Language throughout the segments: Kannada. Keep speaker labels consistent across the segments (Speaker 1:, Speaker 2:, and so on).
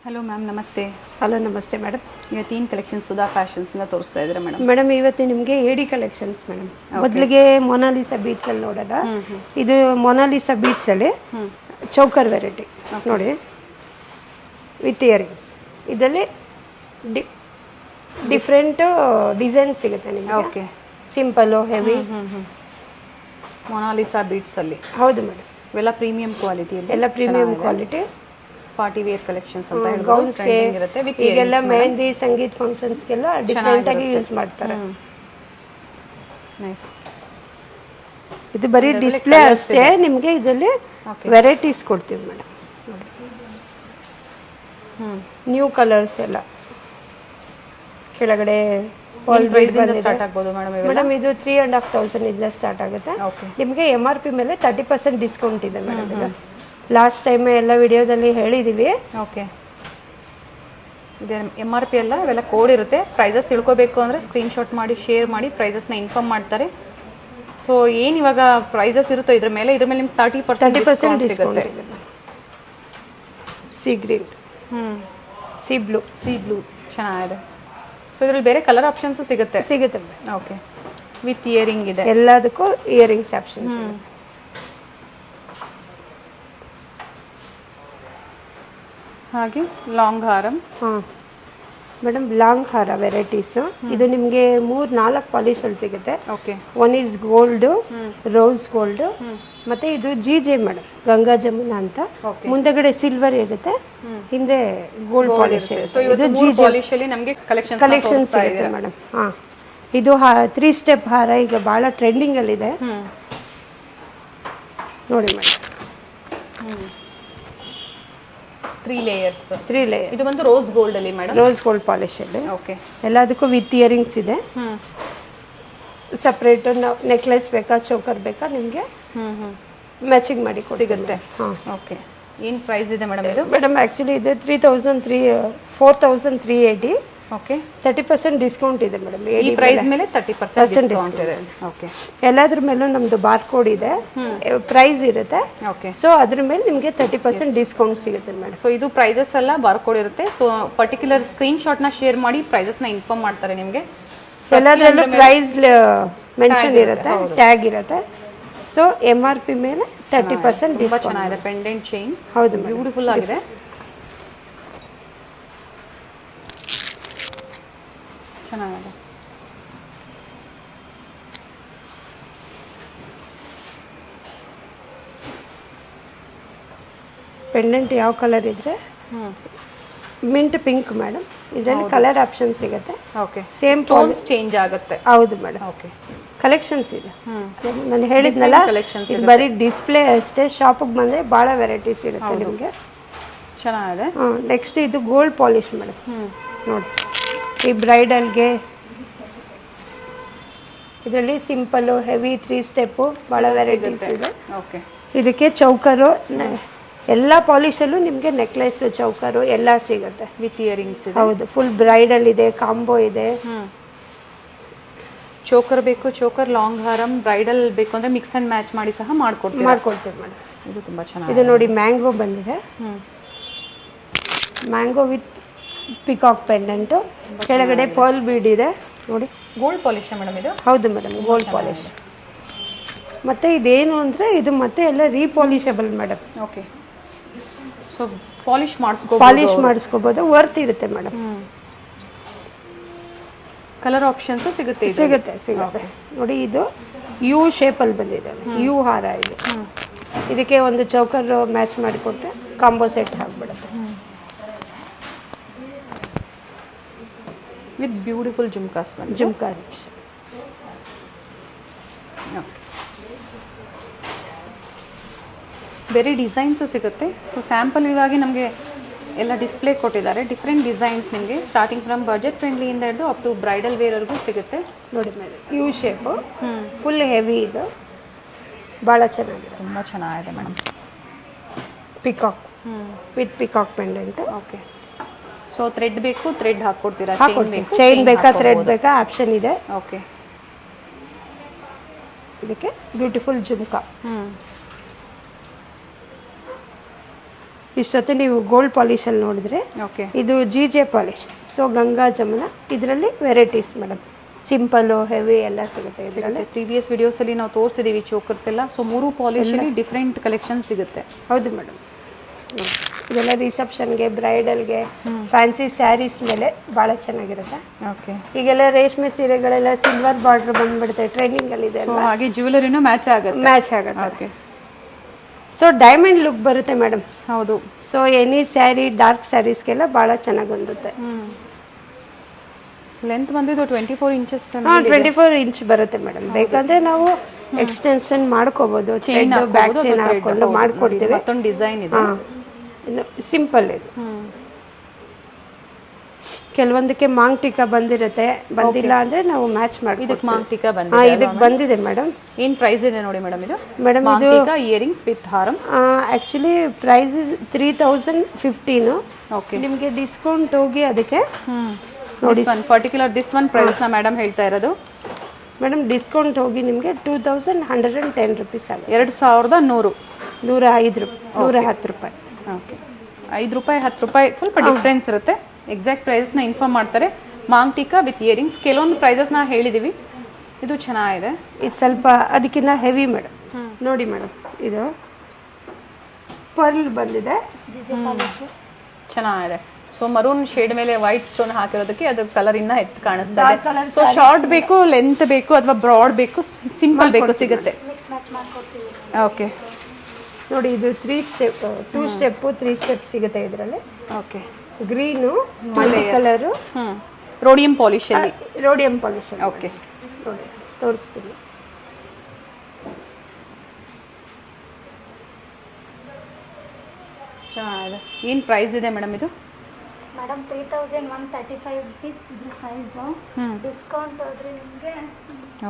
Speaker 1: ಹಲೋ ಮ್ಯಾಮ್, ನಮಸ್ತೆ.
Speaker 2: ಹಲೋ, ನಮಸ್ತೆ ಮೇಡಮ್.
Speaker 1: ಇವತ್ತೇನು ಕಲೆಕ್ಷನ್ ಸುಧಾ ಫ್ಯಾಷನ್ಸಿಂದ ತೋರಿಸ್ತಾ ಇದ್ದಾರೆ ಮೇಡಮ್?
Speaker 2: ಮೇಡಮ್, ಇವತ್ತು ನಿಮಗೆ ಎಡಿ ಕಲೆಕ್ಷನ್ಸ್ ಮೇಡಮ್. ಮೊದಲಿಗೆ ಮೊನಾಲಿಸಾ ಬೀಡ್ಸಲ್ಲಿ ನೋಡೋಣ. ಇದು ಮೊನಾಲಿಸಾ ಬೀಡ್ಸಲ್ಲಿ ಚೌಕರ್ ವೆರೈಟಿ ನೋಡಿ, ವಿತ್ ಇಯರಿಂಗ್ಸ್. ಇದರಲ್ಲಿ ಡಿಫ್ರೆಂಟ್ ಡಿಸೈನ್ ಸಿಗುತ್ತೆ ನಿಮಗೆ.
Speaker 1: Okay,
Speaker 2: simple, heavy.
Speaker 1: ಮೊನಾಲಿಸಾ ಬೀಡ್ಸಲ್ಲಿ.
Speaker 2: ಹೌದು ಮೇಡಮ್,
Speaker 1: ಇವೆಲ್ಲ ಪ್ರೀಮಿಯಂ ಕ್ವಾಲಿಟಿ,
Speaker 2: ಎಲ್ಲ premium quality.
Speaker 1: Party wear collections ಅಂತ ಹೇಳ್ಬೋದು. ಇರುತ್ತೆ ವಿತ್
Speaker 2: ಈಗೆಲ್ಲ ಮೆಹಂದಿ, ಸಂಗೀತ ಫಂಕ್ಷನ್ಸ್ಗೆಲ್ಲ ಡಿಫ್ರೆಂಟ್ ಆಗಿ ಯೂಸ್ ಮಾಡ್ತಾರೆ.
Speaker 1: ನೈಸ್.
Speaker 2: ಇದು ಬರೀ ಡಿಸ್ಪ್ಲೇ ಅಷ್ಟೇ, ನಿಮಗೆ ಇದರಲ್ಲಿ ವೆರೈಟೀಸ್ ಕೊಡ್ತೀವಿ ಮೇಡಮ್. ನ್ಯೂ ಕಲರ್ಸ್ ಎಲ್ಲ ಕೆಳಗಡೆ
Speaker 1: ಸ್ಟಾರ್ಟ್ ಆಗ್ಬೋದು
Speaker 2: ಮೇಡಮ್. ಇದು 3,500 ಇಂದ ಸ್ಟಾರ್ಟ್ ಆಗುತ್ತೆ. ನಿಮಗೆ MRP ಮೇಲೆ 30% ಡಿಸ್ಕೌಂಟ್ ಇದೆ ಮೇಡಮ್. ಇದು ಲಾಸ್ಟ್ ಟೈಮ್ ಎಲ್ಲ ವಿಡಿಯೋದಲ್ಲಿ ಹೇಳಿದೀವಿ.
Speaker 1: ಓಕೆ, ಇದೆ MRP ಎಲ್ಲ ಇವೆಲ್ಲ ಕೋಡ್ ಇರುತ್ತೆ. ಪ್ರೈಸಸ್ ತಿಳ್ಕೋಬೇಕು ಅಂದರೆ ಸ್ಕ್ರೀನ್ಶಾಟ್ ಮಾಡಿ ಶೇರ್ ಮಾಡಿ ಪ್ರೈಸಸ್ನ ಇನ್ಫಾರ್ಮ್ ಮಾಡ್ತಾರೆ. ಸೊ ಏನು ಇವಾಗ ಪ್ರೈಸಸ್ ಇರುತ್ತೋ ಇದ್ರ ಮೇಲೆ ನಿಮ್ಗೆ 30% ಡಿಸ್ಕೌಂಟ್ ಸಿಗುತ್ತೆ.
Speaker 2: ಸಿ ಗ್ರೀನ್, ಸಿ ಬ್ಲೂ
Speaker 1: ಚೆನ್ನಾಗಿದೆ. ಸೊ ಇದರಲ್ಲಿ ಬೇರೆ ಕಲರ್ ಆಪ್ಷನ್ಸ್ ಸಿಗುತ್ತೆ. ಓಕೆ, ವಿತ್ ಇಯರಿಂಗ್ ಇದೆ.
Speaker 2: ಎಲ್ಲದಕ್ಕೂ ಇಯರಿಂಗ್ಸ್ ಆಪ್ಷನ್ಸ್ ಇದೆ.
Speaker 1: ಹಾಗೆ ಲಾಂಗ್ ಹಾರಂ.
Speaker 2: ಮೇಡಮ್, ಲಾಂಗ್ ಹಾರ ವೆರೈಟೀಸು. ಇದು ನಿಮಗೆ 3-4 ಪಾಲಿಶಲ್ಲಿ ಸಿಗುತ್ತೆ.
Speaker 1: Okay,
Speaker 2: one is gold, rose gold, ಮತ್ತೆ ಇದು GJ ಮೇಡಮ್, ಗಂಗಾ ಜಮುನಾ ಅಂತ. ಮುಂದೆಗಡೆ ಸಿಲ್ವರ್ ಇರುತ್ತೆ, ಹಿಂದೆ ಗೋಲ್ಡ್ ಪಾಲಿಶ್. ಕಲೆಕ್ಷನ್ಸ್ ಸಿಗುತ್ತೆ ಮೇಡಮ್. ಇದು 3 ಸ್ಟೆಪ್ ಹಾರ ಈಗ ಬಹಳ ಟ್ರೆಂಡಿಂಗ್ ಅಲ್ಲಿ ಇದೆ ನೋಡಿ ಮೇಡಮ್.
Speaker 1: 3 ಲೇಯರ್ಸ್.
Speaker 2: ಇದು
Speaker 1: ಒಂದು ರೋಸ್ ಗೋಲ್ಡ್ ಅಲ್ಲಿ ಮೇಡಮ್,
Speaker 2: ರೋಸ್ ಗೋಲ್ಡ್ ಪಾಲಿಶ್ ಅಲ್ಲಿ.
Speaker 1: ಓಕೆ,
Speaker 2: ಎಲ್ಲದಕ್ಕೂ ವಿತ್ ಇಯರಿಂಗ್ಸ್ ಇದೆ. ಸಪ್ರೇಟ್ ನೆಕ್ಲೆಸ್ ಬೇಕಾ, ಚೋಕರ್ ಬೇಕಾ, ನಿಮಗೆ ಮ್ಯಾಚಿಂಗ್ ಮಾಡಿ
Speaker 1: ಸಿಗುತ್ತೆ. ಓಕೆ, ಏನು ಪ್ರೈಸ್ ಇದೆ ಮೇಡಮ್ ಇದು?
Speaker 2: ಮೇಡಮ್, ಆ್ಯಕ್ಚುಲಿ ಇದು 4,380.
Speaker 1: ಓಕೆ,
Speaker 2: 30% ಡಿಸ್ಕೌಂಟ್ ಇದೆ ಮೇಡಮ್.
Speaker 1: ಈ ಪ್ರೈಸ್ ಮೇಲೆ 30% ಡಿಸ್ಕೌಂಟ್ ಇದೆ. ಓಕೆ,
Speaker 2: ಎಲ್ಲದ್ರ ಮೇಲೂ ನಮ್ದು ಬಾರ್ ಕೋಡ್ ಇದೆ, ಪ್ರೈಸ್ ಇರುತ್ತೆ.
Speaker 1: ಓಕೆ,
Speaker 2: ಸೊ ಅದ್ರ ಮೇಲೆ ನಿಮಗೆ 30% ಡಿಸ್ಕೌಂಟ್ ಸಿಗುತ್ತೆ ಮೇಡಮ್.
Speaker 1: ಸೊ ಇದು ಪ್ರೈಸಸ್ ಎಲ್ಲ ಬಾರ್ ಕೋಡ್ ಇರುತ್ತೆ. ಸೊ ಪರ್ಟಿಕ್ಯುಲರ್ ಸ್ಕ್ರೀನ್ ಶಾಟ್ ನ ಶೇರ್ ಮಾಡಿ ಪ್ರೈಸಸ್ ನ ಇನ್ಫಾರ್ಮ್ ಮಾಡ್ತಾರೆ ನಿಮಗೆ.
Speaker 2: ಎಲ್ಲದರಲ್ಲೂ ಪ್ರೈಸ್ ಮೆನ್ಷನ್ ಇರುತ್ತೆ, ಟ್ಯಾಗ್ ಇರುತ್ತೆ. ಸೊ MRP ಮೇಲೆ 30%
Speaker 1: ತುಂಬಾ ಚೆನ್ನಾಗಿದೆ. ಪೆಂಡೆಂಟ್ ಚೈನ್,
Speaker 2: ಹೌದು,
Speaker 1: ಬ್ಯೂಟಿಫುಲ್ ಆಗಿದೆ, ಚೆನ್ನಾಗಿದೆ.
Speaker 2: ಪೆಂಡೆಂಟ್ ಯಾವ ಕಲರ್ ಇದ್ರೆ ಮಿಂಟ್ ಪಿಂಕ್ ಮೇಡಮ್. ಇದರಲ್ಲಿ ಕಲರ್ ಆಪ್ಷನ್ ಸಿಗುತ್ತೆ.
Speaker 1: ಓಕೆ,
Speaker 2: ಸೇಮ್
Speaker 1: ಸ್ಟೋನ್ಸ್ ಚೇಂಜ್ ಆಗುತ್ತೆ.
Speaker 2: ಹೌದು ಮೇಡಮ್.
Speaker 1: ಓಕೆ,
Speaker 2: ಕಲೆಕ್ಷನ್ಸ್ ಇದೆ. ನಾನು ಹೇಳಿದ್ನಲ್ಲ, ಇದು ಬರೀ ಡಿಸ್ಪ್ಲೇ ಅಷ್ಟೇ. ಶಾಪಿಗೆ ಬಂದರೆ ಭಾಳ ವೆರೈಟೀಸ್ ಇರುತ್ತೆ ನಿಮಗೆ.
Speaker 1: ಚೆನ್ನಾಗಿದೆ.
Speaker 2: ನೆಕ್ಸ್ಟ್ ಇದು ಗೋಲ್ಡ್ ಪಾಲಿಶ್ ಮೇಡಮ್. ನೋಡಿ, ಈ ಬ್ರೈಡಲ್ಗೆ ಇದರಲ್ಲಿ ಸಿಂಪಲ್ಲು, ಹೆವಿ, 3 ಸ್ಟೆಪ್ಪು, ಭಾಳ ವೆರೈಟೀಸ್ ಇದೆ.
Speaker 1: ಓಕೆ,
Speaker 2: ಇದಕ್ಕೆ ಚೌಕರು, ಎಲ್ಲ ಪಾಲಿಶಲ್ಲೂ ನಿಮಗೆ ನೆಕ್ಲೆಸ್, ಚೌಕರು ಎಲ್ಲ ಸಿಗುತ್ತೆ
Speaker 1: ವಿತ್ ಇಯರಿಂಗ್ಸ್.
Speaker 2: ಹೌದು, ಫುಲ್ ಬ್ರೈಡಲ್ ಇದೆ, ಕಾಂಬೋ ಇದೆ.
Speaker 1: ಚೋಕರ್ ಬೇಕು, ಚೋಕರ್, ಲಾಂಗ್ ಹಾರಂ, ಬ್ರೈಡಲ್ ಬೇಕು ಅಂದ್ರೆ ಮಿಕ್ಸ್ ಅಂಡ್ ಮ್ಯಾಚ್ ಮಾಡಿ ಸಹ ಮಾಡ್ಕೊಡ್ತೀವಿ
Speaker 2: ಮೇಡಮ್.
Speaker 1: ಇದು ತುಂಬಾ ಚೆನ್ನಾಗಿದೆ.
Speaker 2: ಇದು ನೋಡಿ, ಮ್ಯಾಂಗೋ ಬಂದಿದೆ. ಮ್ಯಾಂಗೋ ವಿತ್ ಪಿಕಾಕ್ ಪೆಂಡೆಂಟು, ಕೆಳಗಡೆ ಪರ್ಲ್ ಬೀಡ್ ಇದೆ ನೋಡಿ.
Speaker 1: ಗೋಲ್ಡ್ ಪಾಲಿಶ್ ಮೇಡಮ್ ಇದು?
Speaker 2: ಹೌದು ಮೇಡಮ್, ಗೋಲ್ಡ್ ಪಾಲಿಶ್. ಮತ್ತೆ ಇದೇನು ಅಂದರೆ ಇದು ಮತ್ತೆ ಎಲ್ಲ repolishable madam.
Speaker 1: Okay, so polish
Speaker 2: ಮಾಡಿಸ್ಕೋಬೋದು, ವರ್ತ್ ಇರುತ್ತೆ ಮೇಡಮ್.
Speaker 1: ಕಲರ್ ಆಪ್ಷನ್ಸ್ ಸಿಗುತ್ತೆ.
Speaker 2: ನೋಡಿ, ಇದು ಯು ಶೇಪಲ್ಲಿ ಬಂದಿದೆ, ಯು ಹಾರ ಇದು. ಇದಕ್ಕೆ ಒಂದು ಚೌಕರ್ ಮ್ಯಾಚ್ ಮಾಡಿಕೊಟ್ರೆ ಕಾಂಬೋ ಸೆಟ್ ಆಗಿಬಿಡುತ್ತೆ.
Speaker 1: ವಿತ್ ಬ್ಯೂಟಿಫುಲ್ ಜುಮ್ಕಾ ಬೇರೆ ಡಿಸೈನ್ಸು ಸಿಗುತ್ತೆ. ಸೊ ಸ್ಯಾಂಪಲ್ ಇವಾಗಿ ನಮಗೆ ಎಲ್ಲ ಡಿಸ್ಪ್ಲೇ ಕೊಟ್ಟಿದ್ದಾರೆ. ಡಿಫ್ರೆಂಟ್ ಡಿಸೈನ್ಸ್ ನಿಮಗೆ ಸ್ಟಾರ್ಟಿಂಗ್ ಫ್ರಮ್ ಬಜೆಟ್ ಫ್ರೆಂಡ್ಲಿಯಿಂದ ಹಿಡಿದು ಅಪ್ ಟು ಬ್ರೈಡಲ್ ವೇರ್ವರೆಗೂ ಸಿಗುತ್ತೆ.
Speaker 2: ನೋಡಿ madam, U shape, full heavy, ಇದು ಭಾಳ ಚೆನ್ನಾಗಿದೆ,
Speaker 1: ತುಂಬ ಚೆನ್ನಾಗಿದೆ madam.
Speaker 2: Peacock with peacock pendant.
Speaker 1: Okay, so thread ಬೇಕು, ಥ್ರೆಡ್ ಹಾಕ್ಕೊಡ್ತೀರಾ?
Speaker 2: ಚೈನ್ ಬೇಕಾ, ಥ್ರೆಡ್ ಬೇಕಾ, ಆಪ್ಷನ್ ಇದೆ.
Speaker 1: ಓಕೆ,
Speaker 2: ಇದಕ್ಕೆ ಬ್ಯೂಟಿಫುಲ್ ಜುಮ್ಕಾ. ಇಷ್ಟೊತ್ತು ನೀವು ಗೋಲ್ಡ್ ಪಾಲಿಶಲ್ಲಿ ನೋಡಿದ್ರೆ
Speaker 1: ಓಕೆ
Speaker 2: ಇದು GJ polish. So Ganga Jamuna ಇದರಲ್ಲಿ ವೆರೈಟೀಸ್ ಮೇಡಮ್, ಸಿಂಪಲ್ಲು ಹೆವಿ ಎಲ್ಲ ಸಿಗುತ್ತೆ ಇದರಲ್ಲಿ.
Speaker 1: ಪ್ರೀವಿಯಸ್ ವಿಡಿಯೋಸಲ್ಲಿ ನಾವು ತೋರಿಸಿದ್ದೀವಿ ಚೋಕರ್ಸ್ ಎಲ್ಲ. ಸೊ 3 ಪಾಲಿಶಲ್ಲಿ ಡಿಫ್ರೆಂಟ್ ಕಲೆಕ್ಷನ್ ಸಿಗುತ್ತೆ.
Speaker 2: ಹೌದು ಮೇಡಮ್. ಇದೆಲ್ಲ ರಿಸೆಪ್ಷನ್ಗೆ, ಬ್ರೈಡಲ್ಗೆ, ಫ್ಯಾನ್ಸಿ ಸ್ಯಾರೀಸ್ ಮೇಲೆ ಭಾಳ ಚೆನ್ನಾಗಿರುತ್ತೆ.
Speaker 1: ಓಕೆ.
Speaker 2: ಈಗೆಲ್ಲ ರೇಷ್ಮೆ ಸೀರೆಗಳೆಲ್ಲ ಸಿಲ್ವರ್ ಬಾರ್ಡರ್ ಬಂದ್ಬಿಡುತ್ತೆ, ಟ್ರೆಂಡಿಂಗಲ್ಲಿ ಇದೆ.
Speaker 1: ಸೊ ಹಾಗೆ ಜ್ಯುವೆಲರಿನೂ ಮ್ಯಾಚ್ ಆಗುತ್ತೆ.
Speaker 2: ಮ್ಯಾಚ್ ಆಗುತ್ತೆ.
Speaker 1: ಓಕೆ.
Speaker 2: ಸೊ ಡೈಮಂಡ್ ಲುಕ್ ಬರುತ್ತೆ ಮೇಡಮ್.
Speaker 1: ಹೌದು.
Speaker 2: ಸೊ ಎನಿ ಸ್ಯಾರಿ, ಡಾರ್ಕ್ ಸ್ಯಾರೀಸ್ಗೆಲ್ಲ ಭಾಳ ಚೆನ್ನಾಗಿ ಹೊಂದುತ್ತೆ.
Speaker 1: ಲೆಂತ್ ಬಂದಿದ್ದು 24 ಇಂಚಸ್.
Speaker 2: 24 ಇಂಚ್ ಬರುತ್ತೆ ಮೇಡಮ್. ಬೇಕಂದ್ರೆ ನಾವು ಎಕ್ಸ್ಟೆನ್ಷನ್ ಮಾಡ್ಕೋಬಹುದು, ಚೈನ್ ಬ್ಯಾಕ್ ಚೈನ್ ಹಾಕೊಂಡು ಮಾಡ್ಕೊಡ್ತೀವಿ.
Speaker 1: ಮತ್ತೊಂದು ಡಿಸೈನ್ ಇದೆ.
Speaker 2: ಇದು ಸಿಂಪಲ್ ಇದು. ಕೆಲವೊಂದಕ್ಕೆ ಮಾಂಗ್ ಟಿಕಾ ಬಂದಿರುತ್ತೆ, ಬಂದಿಲ್ಲ ಅಂದ್ರೆ ನಾವು ಮ್ಯಾಚ್ ಮಾಡ್ತೀವಿ.
Speaker 1: ಇದಕ್ಕೆ ಮಾಂಗ್ ಟಿಕಾ ಬಂದಿದೆ.
Speaker 2: ಇದಕ್ಕೆ ಬಂದಿದೆ ಮೇಡಮ್.
Speaker 1: ಏನು ಪ್ರೈಸ್ ಇದೆ ನೋಡಿ ಮೇಡಮ್ ಇದು?
Speaker 2: Madam
Speaker 1: maang tikka earrings with ಹಾರಂ.
Speaker 2: Actually price is 3015.
Speaker 1: ಓಕೆ.
Speaker 2: ನಿಮಗೆ ಡಿಸ್ಕೌಂಟ್ ಹೋಗಿ ಅದಕ್ಕೆ
Speaker 1: ನೋಡಿ ಪರ್ಟಿಕ್ಯುಲರ್ ದಿಸ್ ಒನ್ ಪ್ರೈಸ್ ನ ಮೇಡಮ್ ಹೇಳ್ತಾ ಇರೋದು.
Speaker 2: ಮೇಡಮ್ ಡಿಸ್ಕೌಂಟ್ ಹೋಗಿ ನಿಮಗೆ 2110 ರುಪೀಸ್ ಆಗುತ್ತೆ.
Speaker 1: 2100.
Speaker 2: 110 ರೂಪಾಯಿ.
Speaker 1: ಓಕೆ. 5 ರೂಪಾಯಿ 10 ರೂಪಾಯಿ ಸ್ವಲ್ಪ ಡಿಫ್ರೆನ್ಸ್ ಇರುತ್ತೆ. ಎಕ್ಸಾಕ್ಟ್ ಪ್ರೈಸ್ನ ಇನ್ಫಾರ್ಮ್ ಮಾಡ್ತಾರೆ. Maang ಟಿಕಾ with earrings. ಕೆಲವೊಂದು ಪ್ರೈಸಸ್ನ ಹೇಳಿದ್ದೀವಿ. ಇದು ಚೆನ್ನಾಗಿದೆ.
Speaker 2: ಇದು ಸ್ವಲ್ಪ ಅದಕ್ಕಿಂತ ಹೆವಿ ಮೇಡಮ್. ನೋಡಿ ಮೇಡಮ್, ಇದು ಪರ್ಲ್ ಬಂದಿದೆ,
Speaker 1: ಚೆನ್ನಾಗಿದೆ. ಸೊ ಮರೂನ್ ಶೇಡ್ ಮೇಲೆ ವೈಟ್ ಸ್ಟೋನ್ ಹಾಕಿರೋದಕ್ಕೆ ಅದು ಕಲರ್ ಇನ್ನ ಎತ್ತು ಕಾಣಿಸ್ತಾ ಇದೆ. ಸೊ ಶಾರ್ಟ್ ಬೇಕು, ಲೆಂತ್ ಬೇಕು, ಅಥವಾ ಬ್ರಾಡ್ ಬೇಕು, ಸಿಂಪಲ್ ಬೇಕು, ಸಿಗುತ್ತೆ. ಓಕೆ.
Speaker 2: ನೋಡಿ ಇದು 2 ಸ್ಟೆಪ್ 3 ಸ್ಟೆಪ್ ಸಿಗುತ್ತೆ ಇದರಲ್ಲಿ.
Speaker 1: Okay.
Speaker 2: Green, multi colour,
Speaker 1: rhodium polish ಅಲ್ಲಿ.
Speaker 2: Rhodium polish.
Speaker 1: ಓಕೆ.
Speaker 2: ನೋಡಿ ತೋರಿಸ್ತೀನಿ.
Speaker 1: ಚೆನ್ನಾಗಿದೆ. ಏನು ಪ್ರೈಸ್ ಇದೆ ಮೇಡಮ್ ಇದು?
Speaker 3: ಮೇಡಮ್ 3135 ರುಪೀಸ್ ಇದು ಪ್ರೈಸು. ಡಿಸ್ಕೌಂಟ್ ಹೋದ್ರೆ ನಿಮಗೆ.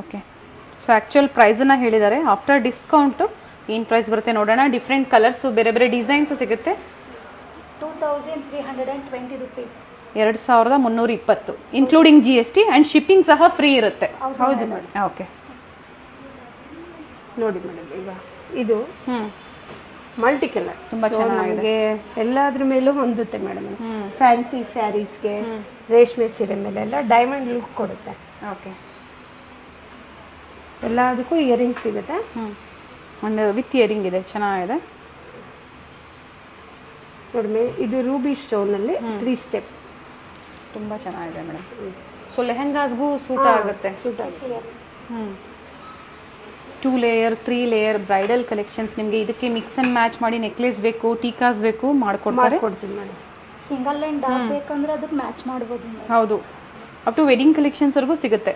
Speaker 1: ಓಕೆ. ಸೊ ಆ್ಯಕ್ಚುಯಲ್ ಪ್ರೈಸನ್ನು ಹೇಳಿದ್ದಾರೆ. ಆಫ್ಟರ್ ಡಿಸ್ಕೌಂಟು ಏನು ಪ್ರೈಸ್ ಬರುತ್ತೆ ನೋಡೋಣ. ಡಿಫ್ರೆಂಟ್ ಕಲರ್ಸು, ಬೇರೆ ಬೇರೆ ಡಿಸೈನ್ಸು ಸಿಗುತ್ತೆ.
Speaker 3: 2320 rupees.
Speaker 1: 2320 including GST and shipping ಸಹ ಫ್ರೀ ಇರುತ್ತೆ.
Speaker 2: ಹೌದು ಮೇಡಮ್.
Speaker 1: ಓಕೆ.
Speaker 2: ನೋಡಿ ಮೇಡಮ್, ಈಗ ಇದು ಮಲ್ಟಿ ಕಲರ್ ತುಂಬಾ ಚೆನ್ನಾಗಿದೆ. ಎಲ್ಲಾದ್ರ ಮೇಲೂ ಹೊಂದುತ್ತೆ ಮೇಡಮ್. ಫ್ಯಾನ್ಸಿ ಸ್ಯಾರೀಸ್ಗೆ, ರೇಷ್ಮೆ ಸೀರೆ ಮೇಲೆ ಎಲ್ಲ ಡೈಮಂಡ್ ಲುಕ್ ಕೊಡುತ್ತೆ.
Speaker 1: ಓಕೆ.
Speaker 2: ಎಲ್ಲದಕ್ಕೂ ಇಯರಿಂಗ್ ಸಿಗುತ್ತೆ.
Speaker 1: ಒಂದು ವಿತ್ ಇಯರಿಂಗ್ ಇದೆ, ಚೆನ್ನಾಗಿದೆ.
Speaker 2: ನೋಡಿ ಇದು ರೂಬಿ ಸ್ಟೋನಲ್ಲಿ 3 ಸ್ಟೆಪ್.
Speaker 1: ತುಂಬ ಚೆನ್ನಾಗಿದೆ ಮೇಡಮ್. ಸೊ ಲೆಹೆಂಗಾಸ್ಗೂ ಸೂಟ್ ಆಗುತ್ತೆ.
Speaker 2: ಸೂಟ್ ಆಗುತ್ತೆ.
Speaker 1: 2 ಲೇಯರ್ 3 ಲೇಯರ್ ಬ್ರೈಡಲ್ ಕಲೆಕ್ಷನ್ಸ್ ನಿಮಗೆ ಇದಕ್ಕೆ ಮಿಕ್ಸ್ ಅಂಡ್ ಮ್ಯಾಚ್ ಮಾಡಿ ನೆಕ್ಲೆಸ್ ಬೇಕು, ಟೀಕಾಸ್ ಬೇಕು, ಮಾಡ್ಕೊಡ್ತೀನಿ ಮೇಡಮ್.
Speaker 3: ಸಿಂಗಲ್ ಲೈನ್ ಡಾರ್ಕ್ ಬೇಕಂದ್ರೆ ಅದಕ್ಕೆ ಮ್ಯಾಚ್ ಮಾಡ್ಬೋದು.
Speaker 1: ಹೌದು. ಅಪ್ ಟು ವೆಡ್ಡಿಂಗ್ ಕಲೆಕ್ಷನ್ಸ್ವರೆಗೂ ಸಿಗುತ್ತೆ.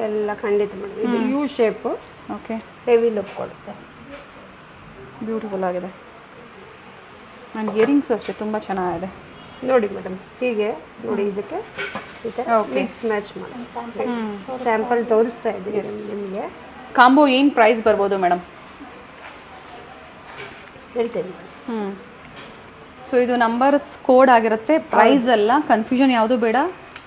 Speaker 2: ಎಲ್ಲ ಖಂಡಿತ ಮೇಡಮ್. ಇದು U shape.
Speaker 1: Okay.
Speaker 2: Heavy look ಕೊಡುತ್ತೆ.
Speaker 1: ಬ್ಯೂಟಿಫುಲ್ ಆಗಿದೆ. ಆ್ಯಂಡ್ ಇಯರಿಂಗ್ಸು ಅಷ್ಟೇ ತುಂಬ ಚೆನ್ನಾಗಿದೆ.
Speaker 2: ನೋಡಿ ಮೇಡಮ್, ಹೀಗೆ ನೋಡಿ ಇದಕ್ಕೆ ಮಿಕ್ಸ್ ಮ್ಯಾಚ್ ಮಾಡಿ ಸ್ಯಾಂಪಲ್ ತೋರಿಸ್ತಾ ಇದ್ದೀನಿ ನಿಮಗೆ.
Speaker 1: ಕಾಂಬೋ ಏನು ಪ್ರೈಸ್ ಬರ್ಬೋದು ಮೇಡಮ್?
Speaker 2: ಹೇಳ್ತೇನೆ.
Speaker 1: ಸೊ ಇದು ನಂಬರ್ಸ್ ಕೋಡ್ ಆಗಿರುತ್ತೆ, ಪ್ರೈಸ್ ಅಲ್ಲ. ಕನ್ಫ್ಯೂಷನ್ ಯಾವುದು ಬೇಡ.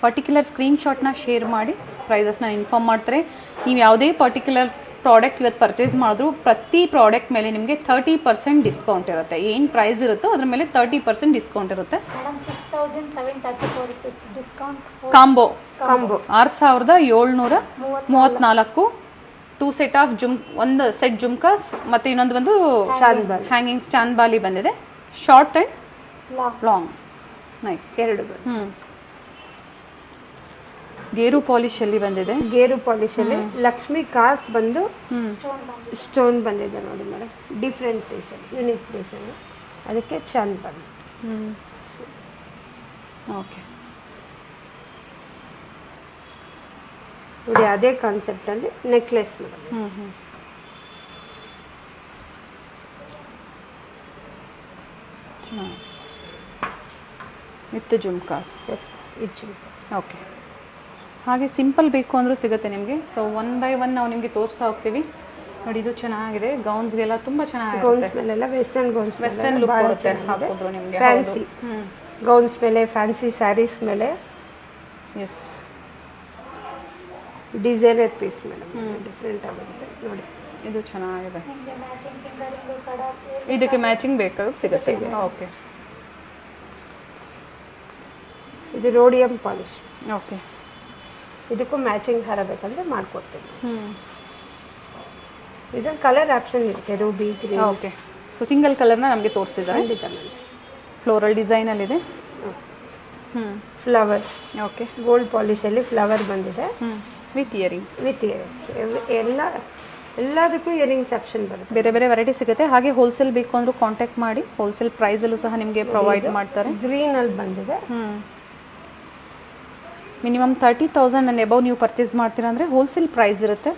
Speaker 1: ಪರ್ಟಿಕ್ಯುಲರ್ ಸ್ಕ್ರೀನ್ಶಾಟ್ನ ಶೇರ್ ಮಾಡಿ ಪ್ರೈಸಸ್ನ ಇನ್ಫಾರ್ಮ್ ಮಾಡ್ತಾರೆ. ನೀವು ಯಾವುದೇ ಪರ್ಟಿಕ್ಯುಲರ್ ಪ್ರಾಡಕ್ಟ್ ಇವತ್ತು ಪರ್ಚೇಸ್ ಮಾಡಿದ್ರು ಪ್ರತಿ ಪ್ರಾಡಕ್ಟ್ ಮೇಲೆ ನಿಮಗೆ 30% ಡಿಸ್ಕೌಂಟ್ ಇರುತ್ತೆ. ಏನು ಪ್ರೈಸ್ ಇರುತ್ತೋ ಅದ್ರ ಮೇಲೆ 30% ಡಿಸ್ಕೌಂಟ್ ಇರುತ್ತೆ.
Speaker 3: Madam 6734 rupees discount.
Speaker 1: Combo 6734. 2 set of ಒಂದು ಸೆಟ್ ಜುಮ್ಕಾಸ್ ಮತ್ತೆ ಇನ್ನೊಂದು ಬಂದು ಹ್ಯಾಂಗಿಂಗ್ಸ್ ಚಾಂದ್ಬಾಲಿ ಬಂದಿದೆ. Short and long. ನೈಸ್.
Speaker 2: 2
Speaker 1: ಗೇರು ಪಾಲಿಶ್ ಅಲ್ಲಿ ಬಂದಿದೆ.
Speaker 2: ಗೇರು ಪಾಲಿಶ್ ಅಲ್ಲಿ ಲಕ್ಷ್ಮಿ ಕಾಸ್ ಬಂದು ಸ್ಟೋನ್ ಬಂದಿದೆ ನೋಡಿ madam. Different piece, unique piece. ಅದಕ್ಕೆ ಚಾಂದ್ಬಾಲಿ.
Speaker 1: ಓಕೆ.
Speaker 2: ನೋಡಿ ಅದೇ ಕಾನ್ಸೆಪ್ಟ್ ಅಲ್ಲಿ necklace madam.
Speaker 1: With jhumkas. Okay. ಹಾಗೆ ಸಿಂಪಲ್ ಬೇಕು ಅಂದರೂ ಸಿಗುತ್ತೆ ನಿಮಗೆ. ಸೊ 1 by 1 ನಾವು ನಿಮಗೆ ತೋರಿಸ್ತಾ ಹೋಗ್ತೀವಿ. ನೋಡಿ ಇದು ಚೆನ್ನಾಗಿದೆ. ಗೌನ್ಸ್ಗೆಲ್ಲ ತುಂಬ ಚೆನ್ನಾಗಿದೆ.
Speaker 2: ಗೌನ್ಸ್ ಮೇಲೆಲ್ಲ ವೆಸ್ಟರ್ನ್ ಗೌನ್ಸ್,
Speaker 1: ವೆಸ್ಟರ್ನ್ ಲುಕ್ ಕೊಡುತ್ತೆ ಹಾಕಿದ್ರು ನಿಮಗೆ.
Speaker 2: ಫ್ಯಾನ್ಸಿ ಗೌನ್ಸ್ ಮೇಲೆ, ಫ್ಯಾನ್ಸಿ ಸ್ಯಾರೀಸ್ ಮೇಲೆ.
Speaker 1: Yes.
Speaker 2: Designer piece madam. Different ಆಗುತ್ತೆ ನೋಡಿ.
Speaker 1: ಇದು ಚೆನ್ನಾಗಿದೆ.
Speaker 3: ಮ್ಯಾಚಿಂಗ್ ಫಿಂಗರಿಂಗ್ ಕಡಾಸ್
Speaker 1: ಇದಕ್ಕೆ ಮ್ಯಾಚಿಂಗ್ ಬೇಕಾದ್ರೆ ಸಿಗುತ್ತೆ. ಓಕೆ.
Speaker 2: ಇದು ರೋಡಿಯಂ ಪಾಲಿಶ್.
Speaker 1: ಓಕೆ,
Speaker 2: ಇದಕ್ಕೂ ಮ್ಯಾಚಿಂಗ್ ಹಾರ ಬೇಕಂದ್ರೆ ಮಾಡ್ಕೊಡ್ತೀವಿ. ಇದ್ರಲ್ಲಿ ಕಲರ್ ಆಪ್ಷನ್ ಇರುತ್ತೆ, ruby, green.
Speaker 1: Okay, so single ಕಲರ್ನ ನಮಗೆ ತೋರಿಸಿದ್ದಾರೆ.
Speaker 2: ಖಂಡಿತ ಮೇಡಮ್.
Speaker 1: ಫ್ಲೋರಲ್ ಡಿಸೈನಲ್ಲಿದೆ.
Speaker 2: ಫ್ಲವರ್.
Speaker 1: ಓಕೆ,
Speaker 2: ಗೋಲ್ಡ್ ಪಾಲಿಶಲ್ಲಿ ಫ್ಲವರ್ ಬಂದಿದೆ.
Speaker 1: With earrings.
Speaker 2: ವಿತ್ ಎಲ್ಲದಕ್ಕೂ ಇಯರಿಂಗ್ಸ್ ಆಪ್ಷನ್ ಬರುತ್ತೆ.
Speaker 1: ಬೇರೆ ಬೇರೆ ವೆರೈಟಿ ಸಿಗುತ್ತೆ. ಹಾಗೆ ಹೋಲ್ಸೇಲ್ ಬೇಕು ಅಂದ್ರೂ ಕಾಂಟ್ಯಾಕ್ಟ್ ಮಾಡಿ, ಹೋಲ್ಸೇಲ್ ಪ್ರೈಸಲ್ಲೂ ಸಹ ನಿಮಗೆ ಪ್ರೊವೈಡ್ ಮಾಡ್ತಾರೆ.
Speaker 2: ಗ್ರೀನಲ್ಲಿ ಬಂದಿದೆ.
Speaker 1: ಮಿನಿಮಮ್ 30,000 and ಅಬೌವ್ ನೀವು ಪರ್ಚೇಸ್ ಮಾಡ್ತೀರಾ ಅಂದರೆ ಹೋಲ್ಸೇಲ್ ಪ್ರೈಸ್ ಇರುತ್ತೆ.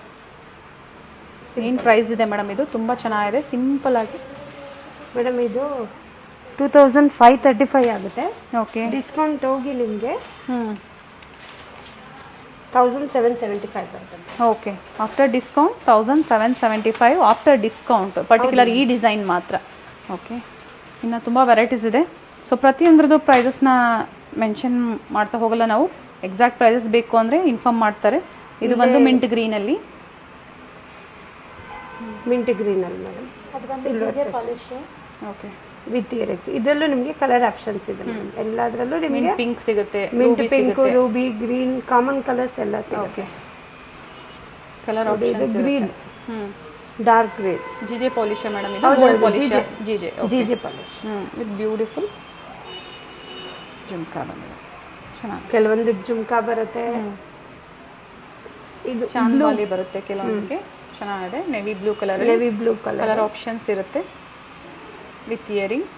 Speaker 1: ಏನು ಪ್ರೈಸ್ ಇದೆ ಮೇಡಮ್ ಇದು? ತುಂಬ ಚೆನ್ನಾಗಿದೆ, ಸಿಂಪಲ್ ಆಗಿ.
Speaker 2: ಮೇಡಮ್ ಇದು 2535 ಆಗುತ್ತೆ.
Speaker 1: ಓಕೆ,
Speaker 2: ಡಿಸ್ಕೌಂಟ್ ಹೋಗಿ ನಿಮಗೆ 1775 ಬರ್ತದೆ.
Speaker 1: Okay, after discount 1775 after discount, particular ಈ ಡಿಸೈನ್ ಮಾತ್ರ. ಓಕೆ, ಇನ್ನು ತುಂಬ ವೆರೈಟೀಸ್ ಇದೆ. ಸೊ ಪ್ರತಿಯೊಂದ್ರದ್ದು ಪ್ರೈಸಸ್ನ ಮೆನ್ಷನ್ ಮಾಡ್ತಾ ಹೋಗಲ್ಲ ನಾವು. ಎಕ್ಸಾಕ್ಟ್ ಪ್ರೈಸಸ್ ಬೇಕು ಅಂದರೆ ಇನ್ಫಾರ್ಮ್ ಮಾಡ್ತಾರೆ. ಇದು ಬಂದು ಮಿಂಟ್ ಗ್ರೀನಲ್ಲಿ.
Speaker 2: ಮಿಂಟ್ ಗ್ರೀನಲ್ಲಿ ಮೇಡಮ್.
Speaker 3: ಅದು ಬಂದು GJ polish.
Speaker 1: Okay,
Speaker 2: with earrings. ಇದರಲ್ಲೂ ನಿಮಗೆ ಕಲರ್ ಆಪ್ಷನ್ಸ್ ಇದೆ. ಎಲ್ಲದರಲ್ಲೂ ನಿಮಗೆ
Speaker 1: ಪಿಂಕ್ ಸಿಗುತ್ತೆ,
Speaker 2: mint pink, ruby, green, common colours ಎಲ್ಲ ಸಿಗುತ್ತೆ.
Speaker 1: Okay, colour options
Speaker 2: green, dark green.
Speaker 1: GJ polish madam ಇದು. Gold polish. GJ.
Speaker 2: GJ polish
Speaker 1: with beautiful jhumka ಬಂದಿದೆ. ಚೆನ್ನಾಗಿ
Speaker 2: ಕೆಲವೊಂದು ಜುಮ್ಕಾ ಬರುತ್ತೆ. ಇದು
Speaker 1: ಚಾಂದ್ವಾಲಿ ಬರುತ್ತೆ ಕೆಲವೊಂದಕ್ಕೆ. ಚೆನ್ನಾಗಿದೆ. Navy blue colour,
Speaker 2: navy blue colour
Speaker 1: options ಇರುತ್ತೆ. ವಿತ್ ಇಯರಿಂಗ್,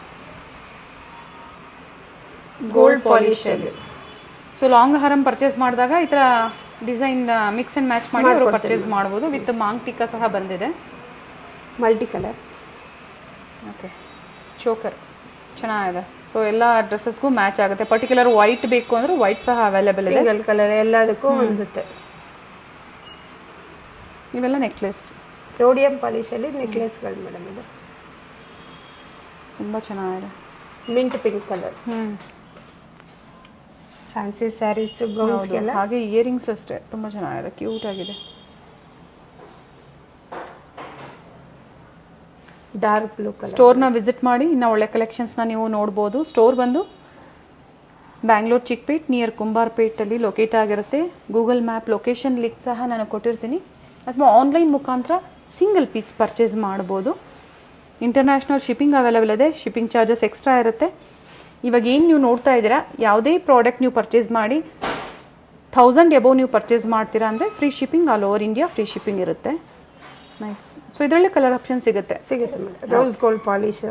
Speaker 1: ಗೋಲ್ಡ್ ಪಾಲಿಶ್ ಅಲ್ಲಿ. ಸೊ ಲಾಂಗ್ ಹಾರಂ ಪರ್ಚೇಸ್ ಮಾಡಿದಾಗ ಈ ಥರ ಡಿಸೈನ್ ಮಿಕ್ಸ್ ಆ್ಯಂಡ್ ಮ್ಯಾಚ್ ಮಾಡಿ ಅವರು ಪರ್ಚೇಸ್ ಮಾಡ್ಬೋದು. ವಿತ್ ಮಾಂಗ್ ಟಿಕ್ಕಾ ಸಹ ಬಂದಿದೆ,
Speaker 2: ಮಲ್ಟಿ ಕಲರ್.
Speaker 1: ಓಕೆ, ಚೋಕರ್ ಚೆನ್ನಾಗಿದೆ. ಸೊ ಎಲ್ಲ ಡ್ರೆಸ್ಸಸ್ಗೂ ಮ್ಯಾಚ್ ಆಗುತ್ತೆ. ಪರ್ಟಿಕ್ಯುಲರ್ ವೈಟ್ ಬೇಕು ಅಂದ್ರೆ ವೈಟ್ ಸಹ ಅವೈಲೇಬಲ್ ಇದೆ.
Speaker 2: ಸಿಂಗಲ್ ಕಲರ್ ಎಲ್ಲದಕ್ಕೂ ಹೊಂದುತ್ತೆ.
Speaker 1: ಇವೆಲ್ಲ ನೆಕ್ಲೆಸ್,
Speaker 2: ರೋಡಿಯಂ ಪಾಲಿಶಲ್ಲಿ ನೆಕ್ಲೆಸ್ಗಳು ಮೇಡಮ್. ಇದು
Speaker 1: ತುಂಬ ಚೆನ್ನಾಗಿದೆ.
Speaker 2: Mint pink colour. Fancy sarees, ಗೌನ್ಸ್ಗೆಲ್ಲ.
Speaker 1: ಹಾಗೆ ಇಯರಿಂಗ್ಸ್ ಅಷ್ಟೇ ತುಂಬ ಚೆನ್ನಾಗಿದೆ, ಕ್ಯೂಟ್ ಆಗಿದೆ.
Speaker 2: Dark blue colour.
Speaker 1: ಸ್ಟೋರ್ನ ವಿಸಿಟ್ ಮಾಡಿ ಇನ್ನು ಒಳ್ಳೆ ಕಲೆಕ್ಷನ್ಸ್ನ ನೀವು ನೋಡ್ಬೋದು. ಸ್ಟೋರ್ ಬಂದು ಬ್ಯಾಂಗ್ಳೂರ್ ಚಿಕ್ಪೇಟ್ ನಿಯರ್ ಕುಂಬಾರ್ಪೇಟಲ್ಲಿ ಲೊಕೇಟ್ ಆಗಿರುತ್ತೆ. ಗೂಗಲ್ ಮ್ಯಾಪ್ ಲೊಕೇಶನ್ ಲಿಂಕ್ ಸಹ ನಾನು ಕೊಟ್ಟಿರ್ತೀನಿ. ಅಥವಾ ಆನ್ಲೈನ್ ಮುಖಾಂತರ ಸಿಂಗಲ್ ಪೀಸ್ ಪರ್ಚೇಸ್ ಮಾಡ್ಬೋದು. ಇಂಟರ್ನ್ಯಾಷನಲ್ ಶಿಪ್ಪಿಂಗ್ ಅವೈಲೇಬಲ್ ಇದೆ. ಶಿಪ್ಪಿಂಗ್ ಚಾರ್ಜಸ್ ಎಕ್ಸ್ಟ್ರಾ ಇರುತ್ತೆ. ಇವಾಗ ಏನು ನೀವು ನೋಡ್ತಾ ಇದ್ದೀರಾ, ಯಾವುದೇ ಪ್ರಾಡಕ್ಟ್ ನೀವು ಪರ್ಚೇಸ್ ಮಾಡಿ 1000 ಎಬೋ ನೀವು ಪರ್ಚೇಸ್ ಮಾಡ್ತೀರಾ ಅಂದರೆ free shipping, all over India free shipping ಇರುತ್ತೆ. ನೈಸ್. ಸೊ ಇದರಲ್ಲಿ ಕಲರ್ ಆಪ್ಷನ್ ಸಿಗುತ್ತೆ
Speaker 2: madam. Rose gold polish,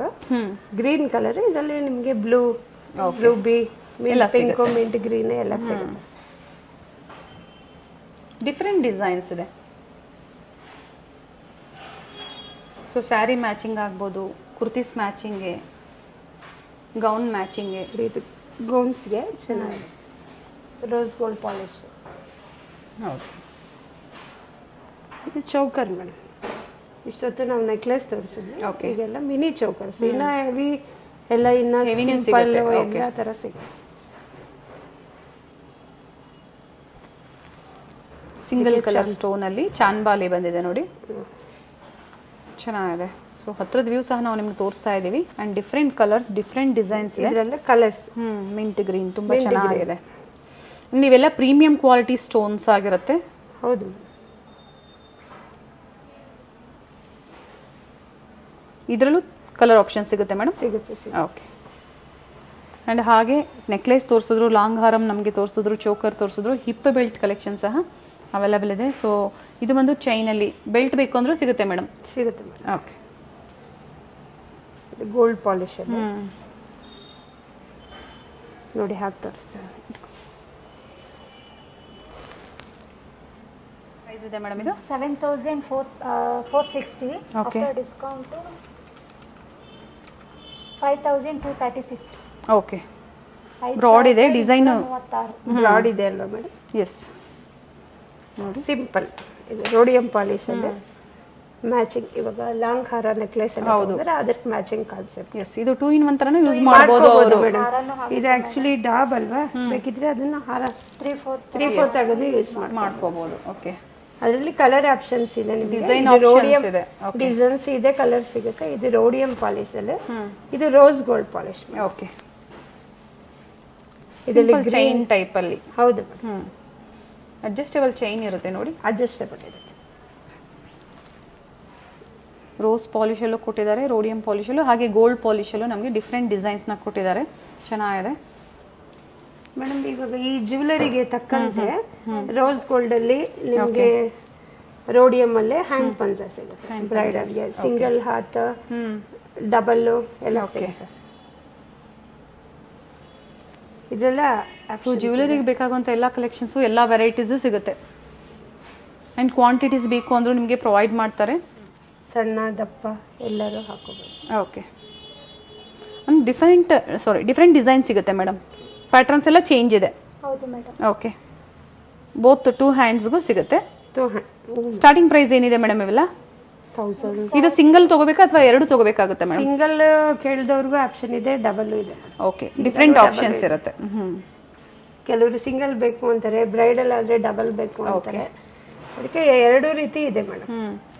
Speaker 2: green colour. ಇದರಲ್ಲಿ ನಿಮಗೆ blue, Ruby, pink, mint green ಎಲ್ಲ ಸಿಗುತ್ತೆ.
Speaker 1: ಡಿಫ್ರೆಂಟ್ ಡಿಸೈನ್ಸ್ ಇದೆ. ಸೊ ಸ್ಯಾರಿ ಮ್ಯಾಚಿಂಗ್ ಆಗ್ಬೋದು, ಕುರ್ತೀಸ್ ಮ್ಯಾಚಿಂಗ್ಗೆ, ಗೌನ್ ಮ್ಯಾಚಿಂಗ್ಗೆ.
Speaker 2: ಇದು ಗೌನ್ಸ್ಗೆ ಚೆನ್ನಾಗಿದೆ. Rose gold polish.
Speaker 1: ಹೌದು.
Speaker 2: ಇದು ಚೌಕರ್ ಮೇಡಮ್. ಇಷ್ಟೊತ್ತು ನಾವು ನೆಕ್ಲೆಸ್ ತೋರಿಸಿದ್ವಿ.
Speaker 1: Okay.
Speaker 2: ಈಗೆಲ್ಲ ಮಿನಿ ಚೌಕರ್ಸ್. ಇನ್ನ ಹೆವಿ ಎಲ್ಲ ಇನ್ನ
Speaker 1: Heavyನೂ
Speaker 2: ಸಿಂಪಲ್
Speaker 1: ಸಿಗುತ್ತೆ.
Speaker 2: ಎಲ್ಲ ಥರ ಸಿಗುತ್ತೆ.
Speaker 1: ಸಿಂಗಲ್ ಕಲರ್ ಸ್ಟೋನಲ್ಲಿ ಚಾನ್ಬಾಲಿ ಬಂದಿದೆ ನೋಡಿ, ಚೆನ್ನಾಗಿದೆ. ಸೊ ಹತ್ರದ ವ್ಯೂ ಸಹ ನಾವು ನಿಮ್ಗೆ ತೋರಿಸ್ತಾ ಇದ್ದೀವಿ. And different colours, different designs ಇದೆ.
Speaker 2: ಇದರಲ್ಲೇ ಕಲರ್ಸ್.
Speaker 1: ಮಿಂಟ್ ಗ್ರೀನ್ ತುಂಬ ಚೆನ್ನಾಗಿದೆ. ನೀವೆಲ್ಲ ಪ್ರೀಮಿಯಂ ಕ್ವಾಲಿಟಿ ಸ್ಟೋನ್ಸ್ ಆಗಿರುತ್ತೆ.
Speaker 2: ಹೌದು.
Speaker 1: ಇದರಲ್ಲೂ ಕಲರ್ ಆಪ್ಷನ್ ಸಿಗುತ್ತೆ ಮೇಡಮ್.
Speaker 2: ಸಿಗುತ್ತೆ.
Speaker 1: ಓಕೆ. ಆ್ಯಂಡ್ ಹಾಗೆ ನೆಕ್ಲೆಸ್ ತೋರಿಸಿದ್ರು, ಲಾಂಗ್ ಹಾರಮ್ ನಮಗೆ ತೋರಿಸಿದ್ರು, ಚೋಕರ್ ತೋರಿಸಿದ್ರು, ಹಿಪ್ ಬೆಲ್ಟ್ ಕಲೆಕ್ಷನ್ ಸಹ ಅವೈಲೇಬಲ್ ಇದೆ. ಸೊ ಇದು ಒಂದು ಚೈನಲ್ಲಿ ಬೆಲ್ಟ್ ಬೇಕು ಅಂದ್ರೂ ಸಿಗುತ್ತೆ ಮೇಡಮ್.
Speaker 2: ಸಿಗುತ್ತೆ ಮೇಡಮ್.
Speaker 1: ಓಕೆ.
Speaker 2: ಗೋಲ್ಡ್ ಪಾಲಿಶ್ ನೋಡಿ ಹಾಕಿ ತೋರಿಸ್ತಾರೆ.
Speaker 1: ಪ್ರೈಸ್ ಇದೆ ಮೇಡಮ್ ಇದು
Speaker 3: 7,460.
Speaker 1: Okay.
Speaker 3: After discount 5,236.
Speaker 1: Okay. Broad ಇದೆ ಡಿಸೈನ್.
Speaker 3: 36.
Speaker 2: ಬ್ರಾಡ್ ಇದೆ ಅಲ್ವಾ ಮೇಡಮ್?
Speaker 1: ಎಸ್ ನೋಡಿ,
Speaker 2: ಸಿಂಪಲ್. ಇದು ರೋಡಿಯಂ ಪಾಲಿಶ್ ಅಲ್ಲಿ ಮ್ಯಾಚಿಂಗ್. ಇವಾಗ ಲಾಂಗ್ ಹಾರ ನೆಕ್ಲೆಸ್ ಎಲ್ಲ ತಗೊಂಡ್ರೆ ಅದಕ್ಕೆ ಮ್ಯಾಚಿಂಗ್ ಕಾನ್ಸೆಪ್ಟ್.
Speaker 1: ಎಸ್ ಇದು 2 in 1 ತರನೂ ಯೂಸ್ ಮಾಡಬಹುದು ಅವರು.
Speaker 2: ಇದು ಆಕ್ಚುಲಿ ಡಾಬ್ ಅಲ್ವಾ, ಬೇಕಿದ್ರೆ ಅದನ್ನ ಹಾರ 3/4 ಆಗೋದು ಯೂಸ್
Speaker 1: ಮಾಡ್ಕೋಬಹುದು. ಓಕೆ.
Speaker 2: ಅದರಲ್ಲಿ ಕಲರ್ ಆಪ್ಷನ್ಸ್ ಇದೆ ನಿಮಗೆ.
Speaker 1: ಡಿಸೈನ್ ಆಪ್ಷನ್ಸ್ ಇದೆ.
Speaker 2: ಡಿಸೈನ್ಸ್ ಇದೆ, ಕಲರ್ ಸಿಗುತ್ತೆ. ಇದು ರೋಡಿಯಂ ಪಾಲಿಶ್ ಅಲ್ಲಿ, ಇದು rose gold polish.
Speaker 1: Okay. Simple chain type ಅಲ್ಲಿ.
Speaker 2: ಹೌದು ಮೇಡಮ್.
Speaker 1: ಅಡ್ಜಸ್ಟೇಬಲ್ ಚೈನ್ ಇರುತ್ತೆ ನೋಡಿ,
Speaker 2: ಅಡ್ಜಸ್ಟಬಲ್ ಇರುತ್ತೆ.
Speaker 1: ರೋಸ್ ಪಾಲಿಶಲ್ಲೂ ಕೊಟ್ಟಿದ್ದಾರೆ, ರೋಡಿಯಂ ಪಾಲಿಶಲ್ಲೂ, ಹಾಗೆ ಗೋಲ್ಡ್ ಪಾಲಿಶಲ್ಲೂ ನಮಗೆ ಡಿಫ್ರೆಂಟ್ ಡಿಸೈನ್ಸ್ನ ಕೊಟ್ಟಿದ್ದಾರೆ. ಚೆನ್ನಾಗಿದೆ
Speaker 2: ಮೇಡಮ್. ಇವಾಗ ಈ ಜ್ಯುವೆಲರಿಗೆ ತಕ್ಕಂತೆ ರೋಸ್ ಗೋಲ್ಡ್ ಅಲ್ಲಿ ನಿಮಗೆ ರೋಡಿಯಂ ಅಲ್ಲಿ ಹ್ಯಾಂಡ್ ಪಂಚ ಸಿಗುತ್ತೆ ಬ್ರೈಡಲ್ಗೆ. ಸಿಂಗಲ್ ಹಾರ್ಟ್, ಡಬಲ್ ಎಲ್ಲ ಸಿಗುತ್ತೆ. ಇದೆಲ್ಲ
Speaker 1: ಸೊ ಜ್ಯುವೆಲರಿಗೆ ಬೇಕಾಗುವಂಥ ಎಲ್ಲ ಕಲೆಕ್ಷನ್ಸು ಎಲ್ಲ ವೆರೈಟೀಸು ಸಿಗುತ್ತೆ. ಆ್ಯಂಡ್ ಕ್ವಾಂಟಿಟೀಸ್ ಬೇಕು ಅಂದರೂ ನಿಮಗೆ ಪ್ರೊವೈಡ್ ಮಾಡ್ತಾರೆ.
Speaker 2: ಸಣ್ಣ ದಪ್ಪ ಎಲ್ಲರೂ ಹಾಕೋಬೋದು.
Speaker 1: ಓಕೆ. ಡಿಫ್ರೆಂಟ್ ಡಿಸೈನ್ ಸಿಗುತ್ತೆ ಮೇಡಮ್. ಪ್ಯಾಟರ್ನ್ಸ್ ಎಲ್ಲ ಚೇಂಜ್ ಇದೆ.
Speaker 3: ಹೌದು ಮೇಡಮ್.
Speaker 1: ಓಕೆ. ಬೋತ್ 2 ಹ್ಯಾಂಡ್ಸ್ಗೂ ಸಿಗುತ್ತೆ. ಸ್ಟಾರ್ಟಿಂಗ್ ಪ್ರೈಸ್ ಏನಿದೆ ಮೇಡಮ್ ಇವೆಲ್ಲ?
Speaker 2: 1000.
Speaker 1: ಇದು ಸಿಂಗಲ್ ತಗೋಬೇಕಾ ಅಥವಾ ಎರಡು ತಗೋಬೇಕಾಗುತ್ತೆ ಮೇಡಮ್?
Speaker 2: ಸಿಂಗಲ್ ಕೇಳಿದವ್ರಿಗೂ ಆಪ್ಷನ್ ಇದೆ, ಡಬಲ್ ಇದೆ.
Speaker 1: ಓಕೆ, ಡಿಫ್ರೆಂಟ್ ಆಪ್ಷನ್ಸ್ ಇರುತ್ತೆ.
Speaker 2: ಕೆಲವರು ಸಿಂಗಲ್ ಬೇಕು ಅಂತಾರೆ, ಬ್ರೈಡಲ್ ಆದ್ರೆ ಡಬಲ್ ಬೇಕು ಅಂತಾರೆ. ಅದಕ್ಕೆ ಎರಡು ರೀತಿ ಇದೆ ಮೇಡಮ್.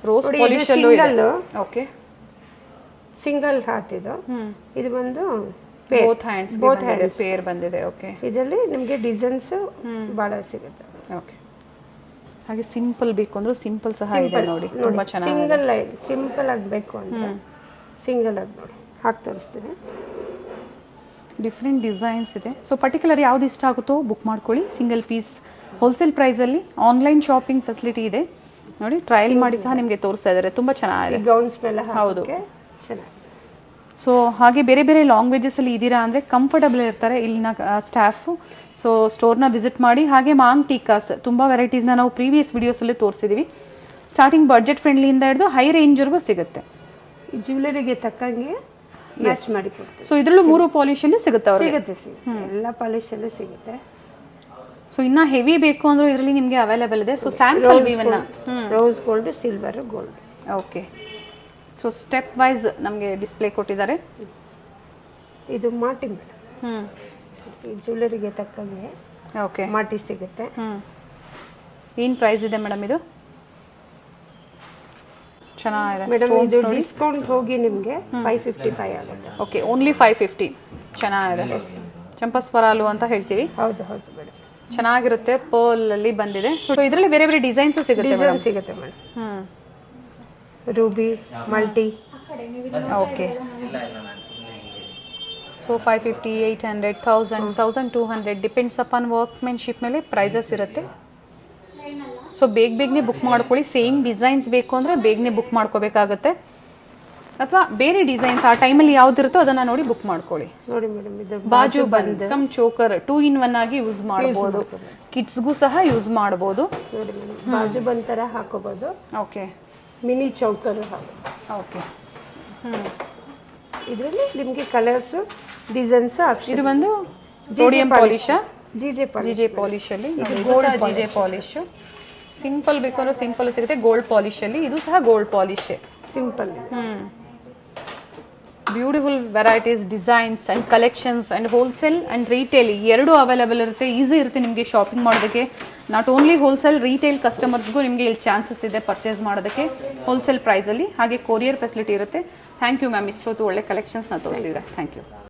Speaker 1: ರೋಸ್ ಪಾಲಿಶ್ ಅಲ್ಲೂ ಇದೆ. ಓಕೆ.
Speaker 2: ಸಿಂಗಲ್ ಹಾರ್ಟ್ ಇದು. ಇದು ಬಂದು
Speaker 1: ಬೋತ್ ಹ್ಯಾಂಡ್ಸ್ ಪೇರ್ ಬಂದಿದೆ. ಓಕೆ.
Speaker 2: ಇದರಲ್ಲಿ ನಿಮಗೆ ಡಿಸೈನ್ಸ್ ಬಹಳ ಸಿಗುತ್ತೆ.
Speaker 1: ಓಕೆ. ಹಾಗೆ ಸಿಂಪಲ್ ಬೇಕು ಅಂದ್ರೆ ಸಿಂಪಲ್ ಸಹ ಇದೆ ನೋಡಿ, ತುಂಬಾ ಚೆನ್ನಾಗಿದೆ.
Speaker 2: ಸಿಂಗಲ್ ಲೈನ್ ಸಿಂಪಲ್ ಆಗಬೇಕು ಅಂದ್ರೆ ಸಿಂಗಲ್ ಆಗಿ ನೋಡಿ ಹಾಕಿ ತೋರಿಸ್ತೀನಿ.
Speaker 1: ಡಿಫ್ರೆಂಟ್ ಡಿಸೈನ್ಸ್ ಇದೆ. ಸೊ ಪರ್ಟಿಕ್ಯುಲರ್ ಯಾವ್ದು ಇಷ್ಟ ಆಗುತ್ತೋ ಬುಕ್ ಮಾಡ್ಕೊಳ್ಳಿ. ಸಿಂಗಲ್ ಪೀಸ್ ಹೋಲ್ಸೇಲ್ ಪ್ರೈಸಲ್ಲಿ ಆನ್ಲೈನ್ ಶಾಪಿಂಗ್ ಫೆಸಿಲಿಟಿ ಇದೆ ನೋಡಿ. ಟ್ರಯಲ್ ಮಾಡಿ ಸಹ ನಿಮಗೆ ತೋರಿಸ್ತಾ ಇದ್ದಾರೆ, ತುಂಬ ಚೆನ್ನಾಗಿದೆ.
Speaker 2: ಗೌನ್ಸ್ ಮೇಲೆ
Speaker 1: ಹೌದು,
Speaker 2: ಚೆನ್ನಾಗಿದೆ.
Speaker 1: ಸೊ ಹಾಗೆ ಬೇರೆ ಬೇರೆ ಲ್ಯಾಂಗ್ವೇಜಸಲ್ಲಿ ಇದ್ದೀರಾ ಅಂದರೆ ಕಂಫರ್ಟಬಲ್ ಇರ್ತಾರೆ ಇಲ್ಲಿನ ಸ್ಟಾಫು. ಸೊ ಸ್ಟೋರ್ನ ವಿಸಿಟ್ ಮಾಡಿ. ಹಾಗೆ ಮಾಂಗ್ ಟೀಕಾಸ್ ತುಂಬ ವೆರೈಟೀಸ್ನ ನಾವು ಪ್ರೀವಿಯಸ್ ವಿಡಿಯೋಸಲ್ಲಿ ತೋರಿಸಿದ್ದೀವಿ. ಸ್ಟಾರ್ಟಿಂಗ್ ಬಡ್ಜೆಟ್ ಫ್ರೆಂಡ್ಲಿಯಿಂದ ಹಿಡಿದು ಹೈ ರೇಂಜ್ವರೆಗೂ ಸಿಗುತ್ತೆ.
Speaker 2: ಜ್ಯುವೆಲರಿಗೆ ತಕ್ಕಂಗೆ ಮ್ಯಾಚ್ ಮಾಡಿ ಕೊಡ್ತೀವಿ.
Speaker 1: ಸೊ ಇದರಲ್ಲೂ 3 ಪಾಲಿಶಲ್ಲಿ ಸಿಗುತ್ತೆ ಅವ್ರಿಗೆ.
Speaker 2: ಸಿಗುತ್ತೆ ಎಲ್ಲ ಪಾಲಿಶಲ್ಲೂ ಸಿಗುತ್ತೆ.
Speaker 1: ಸೊ ಇನ್ನ ಹೆವಿ ಬೇಕು ಅಂದ್ರೂ ಇದರಲ್ಲಿ ನಿಮಗೆ ಅವೈಲೇಬಲ್ ಇದೆ. ಸೊ ಸ್ಯಾಂಪಲ್ ವಿವನ್ನ
Speaker 2: rose gold, silver, gold.
Speaker 1: Okay. So step wise ನಮಗೆ ಡಿಸ್ಪ್ಲೇ ಕೊಟ್ಟಿದ್ದಾರೆ.
Speaker 2: ಇದು ಮಾಟಿ ಮೇಡಮ್. ಈ ಜ್ಯುವೆಲರಿಗೆ ತಕ್ಕಂಗೆ
Speaker 1: ಓಕೆ
Speaker 2: ಮಾಟಿ ಸಿಗುತ್ತೆ.
Speaker 1: ಏನು ಪ್ರೈಸ್ ಇದೆ ಮೇಡಮ್ ಇದು? ಚೆನ್ನಾಗಿದೆ
Speaker 2: ಮೇಡಮ್. ಇದು ಡಿಸ್ಕೌಂಟ್ ಹೋಗಿ ನಿಮಗೆ 555 ಆಗುತ್ತೆ.
Speaker 1: Okay, only 550. ಚೆನ್ನಾಗಿದೆ. ಚಂಪಸ್ವರಾಲು ಅಂತ ಹೇಳ್ತೀವಿ.
Speaker 2: ಹೌದು ಹೌದು ಮೇಡಮ್.
Speaker 1: ಚೆನ್ನಾಗಿರುತ್ತೆ. ಪರ್ಲ್ ಅಲ್ಲಿ ಬಂದಿದೆ. ಸೊ ಇದರಲ್ಲಿ ಬೇರೆ ಬೇರೆ ಡಿಸೈನ್ಸ್ ಸಿಗುತ್ತೆ ಮೇಡಮ್.
Speaker 2: ಸಿಗುತ್ತೆ madam. Ruby, multi.
Speaker 1: Okay. So 550, 800, 1000, 1200 depends upon workmanship ಮೇಲೆ ಪ್ರೈಸಸ್ ಇರುತ್ತೆ. ಸೊ ಬೇಗನೆ ಬುಕ್ ಮಾಡ್ಕೊಳ್ಳಿ. ಸೇಮ್ ಡಿಸೈನ್ಸ್ ಬೇಕು ಅಂದರೆ ಬೇಗನೆ ಬುಕ್ ಮಾಡ್ಕೋಬೇಕಾಗತ್ತೆ. ಅಥವಾ ಬೇರೆ ಡಿಸೈನ್ಸ್ ಆ ಟೈಮಲ್ಲಿ ಯಾವ್ದಿರುತ್ತೋ ಅದನ್ನ ನೋಡಿ ಬುಕ್ ಮಾಡ್ಕೊಳ್ಳಿ.
Speaker 2: ನೋಡಿ ಮೇಡಮ್, ಇದು
Speaker 1: ಬಾಜು ಬಂದ್ ಕಮ್ ಚೋಕರ್ 2 in 1 ಆಗಿ ಯೂಸ್ ಮಾಡಬಹುದು. ಕಿಡ್ಸ್ಗೂ ಸಹ ಯೂಸ್ ಮಾಡಬಹುದು.
Speaker 2: ನೋಡಿ ಮೇಡಮ್, ಬಾಜು ಬಂದ್ ತರ ಹಾಕೋಬಹುದು.
Speaker 1: ಓಕೆ.
Speaker 2: ಮಿನಿ ಚೌಕರ್.
Speaker 1: ಓಕೆ.
Speaker 2: ಇದರಲ್ಲಿ ನಿಮಗೆ ಕಲರ್ಸ್, ಡಿಸೈನ್ಸ್ ಆಪ್ಷನ್.
Speaker 1: ಇದು ಬಂದು ರೋಡಿಯಂ ಪಾಲಿಶ್,
Speaker 2: ಜಿಜೆ
Speaker 1: ಪಾಲಿಶ್ ಅಲ್ಲಿ. ಇದು ಸಹ ಜಿಜೆ ಪಾಲಿಶ್. ಸಿಂಪಲ್ ಬೇಕು ಅಂದ್ರೆ ಸಿಂಪಲ್ ಸಿಗುತ್ತೆ. ಗೋಲ್ಡ್ ಪಾಲಿಶ್ ಅಲ್ಲಿ ಇದು ಸಹ gold polish
Speaker 2: simple.
Speaker 1: Beautiful varieties, designs and collections and wholesale and retail ಎರಡೂ ಅವೈಲೇಬಲ್ ಇರುತ್ತೆ. ಈಸಿ ಇರುತ್ತೆ ನಿಮಗೆ ಶಾಪಿಂಗ್ ಮಾಡೋದಕ್ಕೆ. ನಾಟ್ ಓನ್ಲಿ ಹೋಲ್ಸೇಲ್, ರೀಟೇಲ್ ಕಸ್ಟಮರ್ಸ್ಗೂ ನಿಮಗೆ ಇಲ್ಲಿ ಚಾನ್ಸಸ್ ಇದೆ ಪರ್ಚೇಸ್ ಮಾಡೋದಕ್ಕೆ ಹೋಲ್ಸೇಲ್ ಪ್ರೈಸಲ್ಲಿ. ಹಾಗೆ ಕೊರಿಯರ್ ಫೆಸಿಲಿಟಿ ಇರುತ್ತೆ. ಥ್ಯಾಂಕ್ ಯು ಮ್ಯಾಮ್, ಇಷ್ಟೊತ್ತು ಒಳ್ಳೆ ಕಲೆಕ್ಷನ್ಸ್ನ ತೋರಿಸಿದ್ರೆ. Thank you.